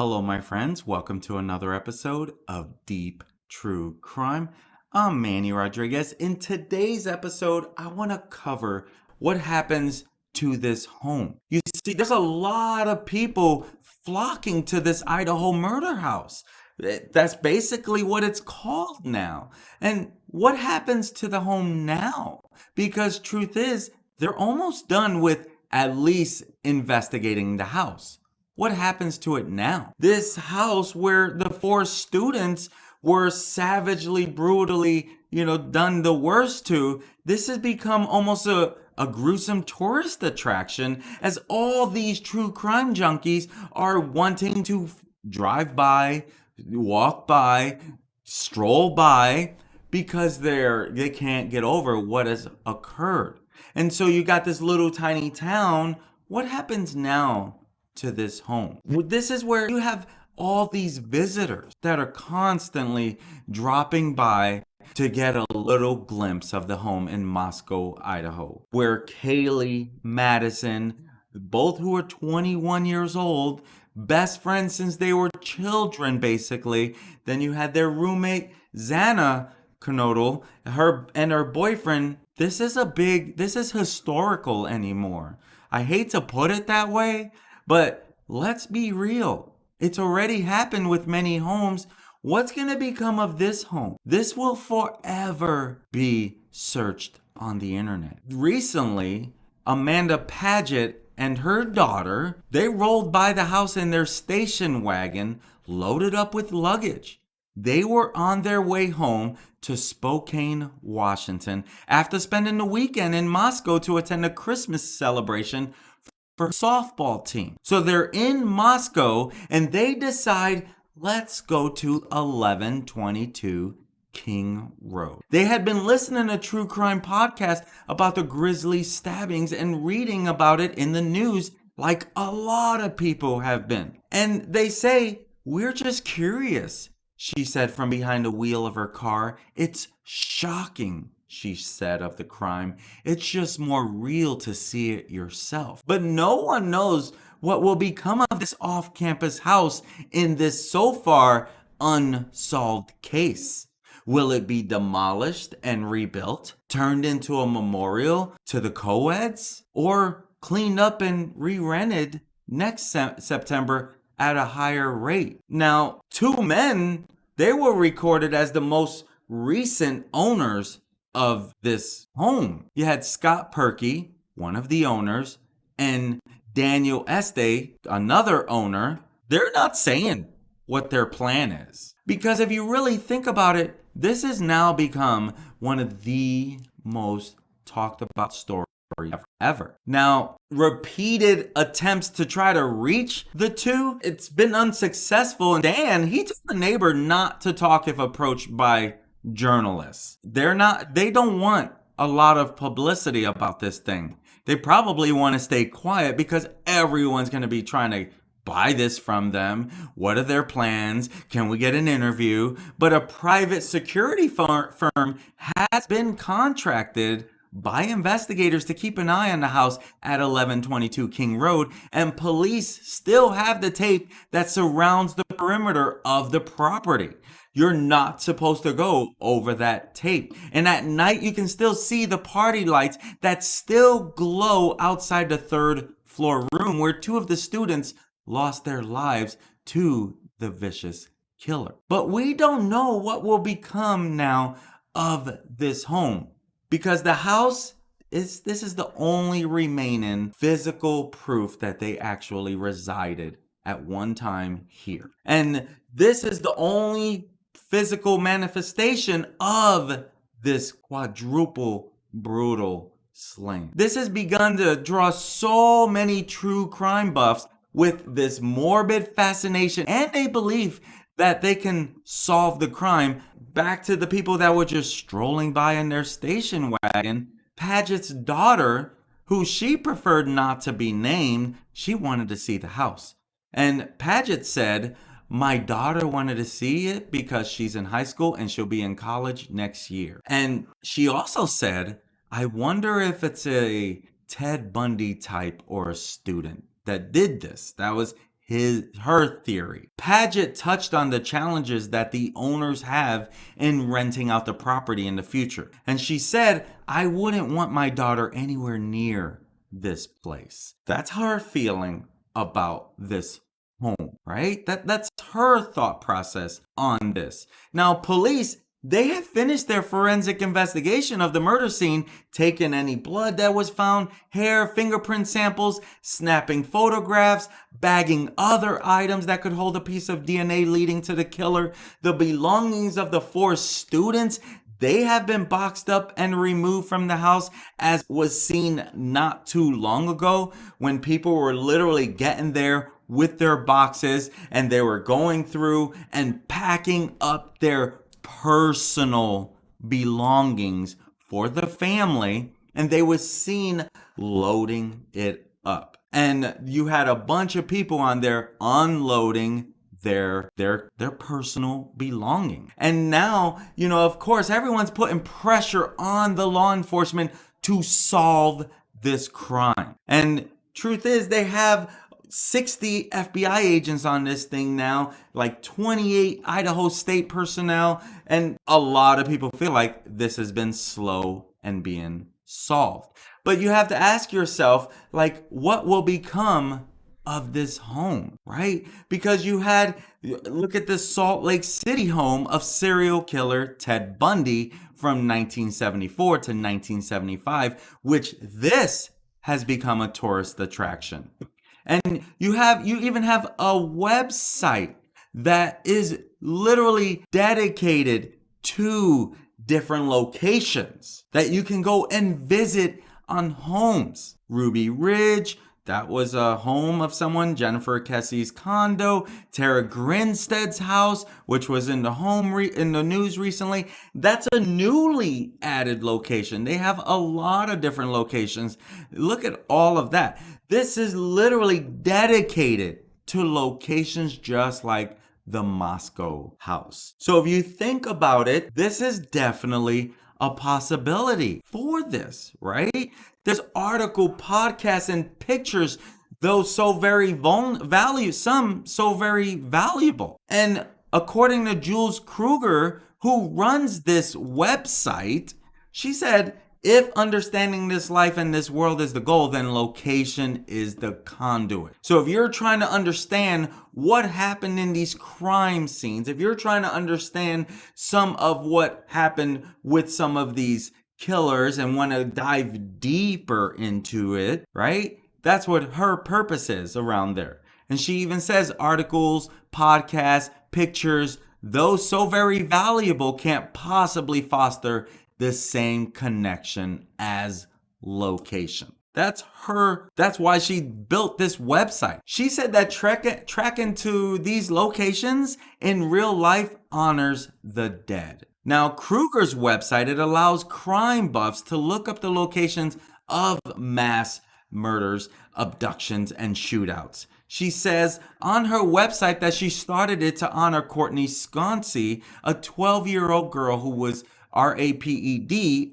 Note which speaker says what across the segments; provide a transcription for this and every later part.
Speaker 1: Hello, my friends. Welcome to another episode of Deep True Crime. I'm Manny Rodriguez. In today's episode, I want to cover what happens to this home. You see, there's a lot of people flocking to this Idaho murder house. That's basically what it's called now. And what happens to the home now? Because truth is, they're almost done with at least investigating the house. What happens to it now? This house where the four students were savagely, brutally, done the worst to, this has become almost a gruesome tourist attraction as all these true crime junkies are wanting to drive by, walk by, stroll by because they can't get over what has occurred. And so you got this little tiny town. What happens now to this home? This is where you have all these visitors that are constantly dropping by to get a little glimpse of the home in Moscow, Idaho, where Kaylee, Madison, both who are 21 years old, best friends since they were children, basically. Then you had their roommate, Xana Knodel, her boyfriend. This is historical anymore. I hate to put it that way, but let's be real. It's already happened with many homes. What's going to become of this home? This will forever be searched on the internet. Recently, Amanda Paget and her daughter, they rolled by the house in their station wagon, loaded up with luggage. They were on their way home to Spokane, Washington, after spending the weekend in Moscow to attend a Christmas celebration for softball team. So they're in Moscow and they decide, let's go to 1122 King Road. They had been listening to true crime podcasts about the grisly stabbings and reading about it in the news like a lot of people have been. And they say, we're just curious, she said from behind the wheel of her car. It's shocking, she said of the crime. It's just more real to see it yourself. But no one knows what will become of this off-campus house in this so far unsolved case. Will it be demolished and rebuilt, turned into a memorial to the co-eds, or cleaned up and re-rented next September at a higher rate? Now, two men, they were recorded as the most recent owners of this home. You had Scott Perky, one of the owners, and Daniel Este, another owner. They're not saying what their plan is. Because if you really think about it, this has now become one of the most talked about stories ever. Now, repeated attempts to try to reach the two, it's been unsuccessful. And Dan, he told the neighbor not to talk if approached by journalists. They don't want a lot of publicity about this thing. They probably want to stay quiet because everyone's going to be trying to buy this from them. What are their plans? Can we get an interview? But a private security firm has been contracted by investigators to keep an eye on the house at 1122 King Road, and police still have the tape that surrounds the perimeter of the property. You're not supposed to go over that tape. And at night, you can still see the party lights that still glow outside the third floor room where two of the students lost their lives to the vicious killer. But we don't know what will become now of this home, because the house this is the only remaining physical proof that they actually resided at one time here. And this is the only physical manifestation of this quadruple brutal slaying. This has begun to draw so many true crime buffs with this morbid fascination and a belief that they can solve the crime. Back to the people that were just strolling by in their station wagon, Paget's daughter, who she preferred not to be named, she wanted to see the house. And Paget said, my daughter wanted to see it because she's in high school and she'll be in college next year. And she also said, I wonder if it's a Ted Bundy type or a student that did this. That was her theory. Paget touched on the challenges that the owners have in renting out the property in the future. And she said, I wouldn't want my daughter anywhere near this place. That's her feeling about this home, right? That's her thought process on this. Now, police, they have finished their forensic investigation of the murder scene, taking any blood that was found, hair, fingerprint samples, snapping photographs, bagging other items that could hold a piece of DNA leading to the killer. The belongings of the 4 students, they have been boxed up and removed from the house, as was seen not too long ago when people were literally getting there with their boxes and they were going through and packing up their personal belongings for the family, and they was seen loading it up. And you had a bunch of people on there unloading their personal belonging. And now, of course, everyone's putting pressure on the law enforcement to solve this crime. And truth is, they have 60 FBI agents on this thing now, like 28 Idaho state personnel, and a lot of people feel like this has been slow and being solved. But you have to ask yourself, like, what will become of this home, right? Because look at the Salt Lake City home of serial killer Ted Bundy from 1974 to 1975, which this has become a tourist attraction. And you even have a website that is literally dedicated to different locations that you can go and visit on homes. Ruby Ridge, that was a home of someone, Jennifer Kessie's condo. Tara Grinstead's house, which was in the news recently. That's a newly added location. They have a lot of different locations. Look at all of that. This is literally dedicated to locations just like the Moscow house. So if you think about it, this is definitely a possibility for this, right? There's article, podcasts, and pictures, those so very some so very valuable. And according to Jules Kruger, who runs this website, she said, if understanding this life and this world is the goal, then location is the conduit. So if you're trying to understand what happened in these crime scenes, if you're trying to understand some of what happened with some of these killers and want to dive deeper into it, right? That's what her purpose is around there. And she even says articles, podcasts, pictures, those so very valuable can't possibly foster the same connection as location. That's why she built this website. She said that tracking to these locations in real life honors the dead. Now, Kruger's website, it allows crime buffs to look up the locations of mass murders, abductions, and shootouts. She says on her website that she started it to honor Courtney Sconsi, a 12-year-old girl who was raped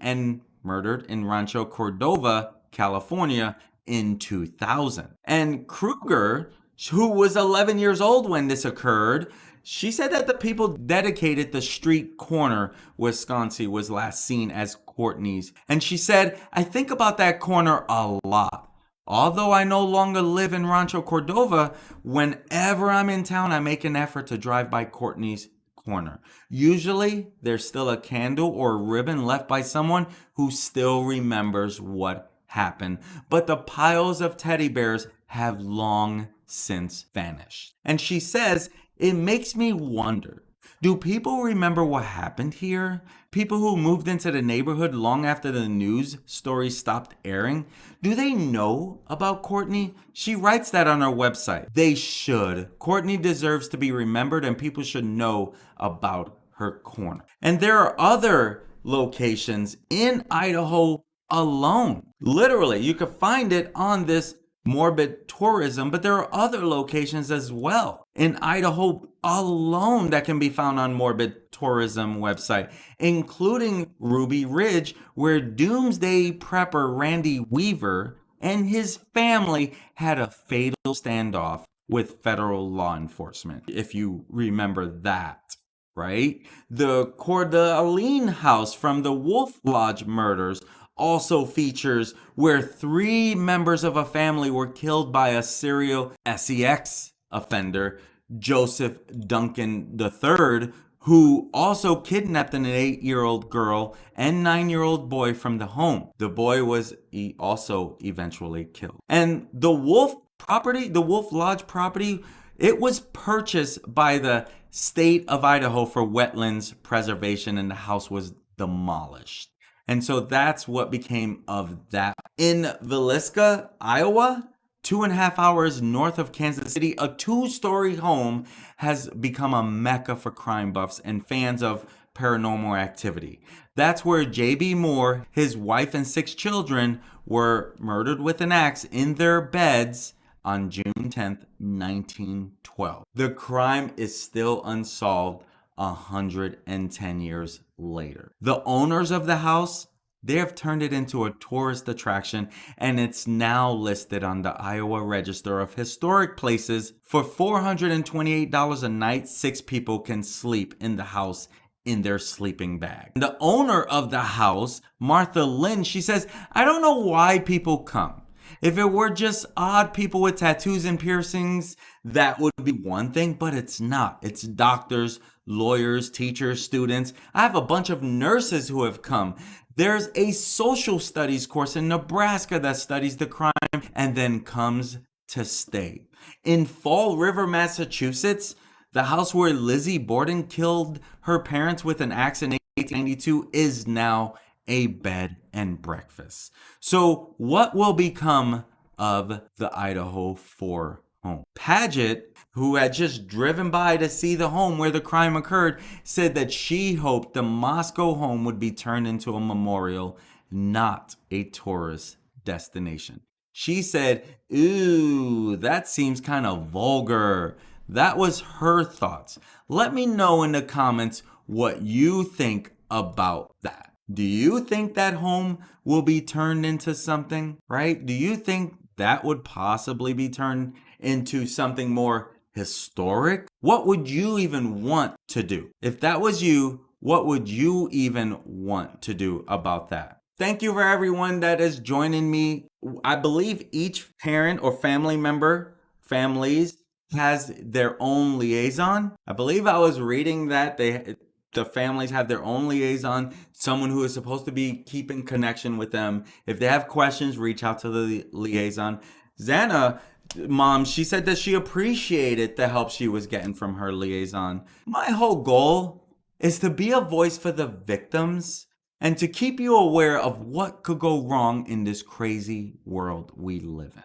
Speaker 1: and murdered in Rancho Cordova, California in 2000. And Kruger, who was 11 years old when this occurred, she said that the people dedicated the street corner where Sconsi was last seen as Courtney's. And she said, I think about that corner a lot. Although I no longer live in Rancho Cordova, whenever I'm in town, I make an effort to drive by Courtney's corner. Usually, there's still a candle or a ribbon left by someone who still remembers what happened. But the piles of teddy bears have long since vanished. And she says, it makes me wonder, do people remember what happened here? People who moved into the neighborhood long after the news story stopped airing? Do they know about Courtney? She writes that on her website. They should. Courtney deserves to be remembered and people should know about her corner. And there are other locations in Idaho alone. Literally, you could find it on this morbid tourism, but there are other locations as well in Idaho alone that can be found on morbid tourism website, including Ruby Ridge, where doomsday prepper Randy Weaver and his family had a fatal standoff with federal law enforcement, if you remember that, right? The Coeur d'Alene house from the Wolf Lodge murders also features where 3 members of a family were killed by a serial sex offender, Joseph Duncan III, who also kidnapped an 8-year-old girl and 9-year-old boy from the home. The boy was also eventually killed. And the Wolf property, the Wolf Lodge property, it was purchased by the state of Idaho for wetlands preservation, and the house was demolished. And so that's what became of that. In Villisca, Iowa, 2.5 hours north of Kansas City, a 2-story home has become a mecca for crime buffs and fans of paranormal activity. That's where J.B. Moore, his wife, and 6 children were murdered with an axe in their beds on June 10th, 1912. The crime is still unsolved 110 years later. The owners of the house, they have turned it into a tourist attraction, and it's now listed on the Iowa Register of Historic Places. For $428 a night, 6 people can sleep in the house in their sleeping bag. The owner of the house, Martha Lynn, she says, "I don't know why people come. If it were just odd people with tattoos and piercings, that would be one thing, but it's not. It's doctors, lawyers, teachers, students. I have a bunch of nurses who have come. There's a social studies course in Nebraska that studies the crime and then comes to stay." In Fall River, Massachusetts, the house where Lizzie Borden killed her parents with an axe in 1892 is now a bed and breakfast. So what will become of the Idaho 4 home? Paget, who had just driven by to see the home where the crime occurred, said that she hoped the Moscow home would be turned into a memorial, not a tourist destination. She said, "Ooh, that seems kind of vulgar." That was her thoughts. Let me know in the comments what you think about that. Do you think that home will be turned into something, right? Do you think that would possibly be turned into something more historic? What would you even want to do? If that was you, what would you even want to do about that? Thank you for everyone that is joining me. I believe each parent or family member, families, has their own liaison. I believe I was reading that the families have their own liaison, someone who is supposed to be keeping connection with them. If they have questions, reach out to the liaison. Xana, mom, she said that she appreciated the help she was getting from her liaison. My whole goal is to be a voice for the victims and to keep you aware of what could go wrong in this crazy world we live in.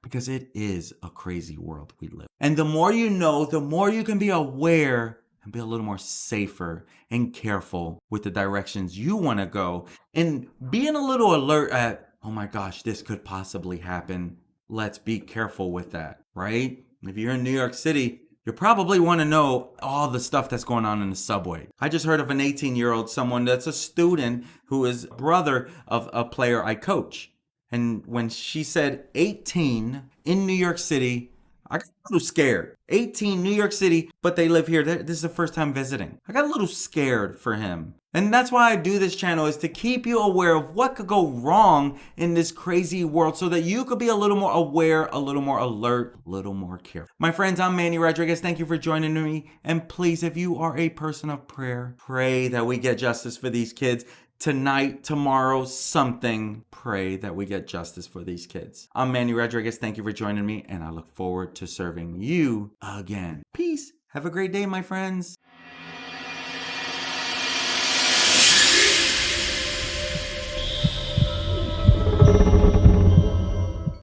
Speaker 1: Because it is a crazy world we live in. And the more you know, the more you can be aware and be a little more safer and careful with the directions you want to go, and being a little alert at, oh my gosh, this could possibly happen. Let's be careful with that, right? If you're in New York City, you probably want to know all the stuff that's going on in the subway. I just heard of an 18-year-old, someone that's a student who is brother of a player I coach. And when she said 18 in New York City, I got a little scared. 18, New York City, but they live here. This is the first time visiting. I got a little scared for him. And that's why I do this channel, is to keep you aware of what could go wrong in this crazy world so that you could be a little more aware, a little more alert, a little more careful. My friends, I'm Manny Rodriguez. Thank you for joining me. And please, if you are a person of prayer, pray that we get justice for these kids. Tonight, tomorrow, something. Pray that we get justice for these kids. I'm Manny Rodriguez. Thank you for joining me, and I look forward to serving you again. Peace. Have a great day, my friends.